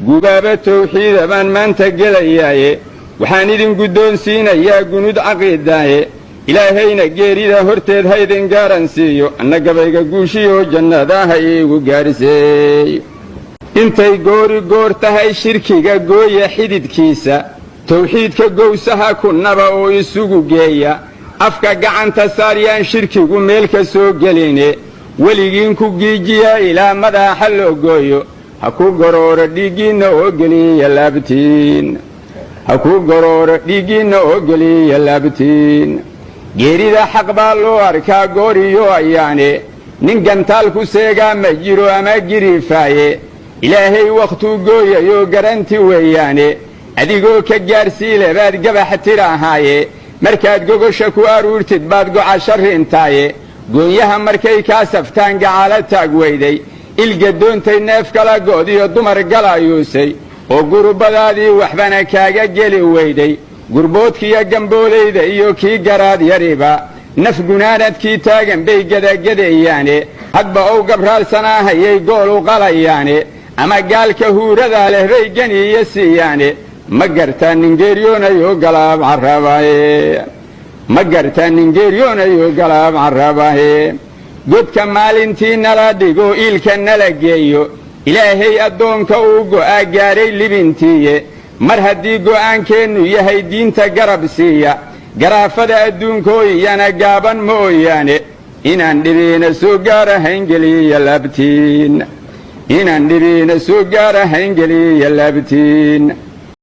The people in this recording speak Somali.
gubaaba tawxiida baan maanta gelayaaye waxaan idin guddoonsiinayaa gunud caqiidaaye ilaahayna geerida horteed haydin gaaran siiyo anna gabayga guushiyo jannadaha iigu gaarseeyo intay goori goor tahay shirkiga gooya xididkiisa tawxiidka gowsaha kunnaba oo isugu geeya afka gacanta saaryaan shirkigu meel ka soo geline weligiin ku giijiya ilaa madaxa loo gooyo ha ku gorooro dhiiggiinna oo geliya laabtiin ha ku gorooro dhiiggiinna oo geliya laabtiin geerida xaq baa loo arkaa gooriyo ayaane nin gantaal ku seegaa ma jiro ama girifaaye ilaahay wakhtuu gooyayo garanti weeyaane adigoo ka gaarsiile baad gabax tirahaaye markaad gogosha ku aruurtid baad gocasho rintaaye goonyaha markay kaa saftaan gacaala taag weyday ilgadoontay neef kala go'diyo dumar galayuusay oo gurubbadaadii waxbana kaaga geli weyday gurboodkiiyo gamboolayda iyo kii garaad yariba naf gunaanadkii taagan bay gadagadeeyaane hadba ow gabraalsanaahayay gool u qalayaane ama gaalka huuradaa leh bay ganiiyo siiyaane ma gartaa ningeeryoonayoo galaab carrabaaye ma gartaa ningeeryoonayoo galaab carrabaaye godka maalintii nala dhigo iilka nala geeyo ilaahay addoonka uu go'aa gaaray libintiiye mar haddii go'aankeennu yahay diinta garab siiya garaafada adduunkooyiyana gaaban mooyaane inaan dhibiina soo gaarahayn geliya laabtiin inaan dhibiina soo gaarahayn geliya laabtiin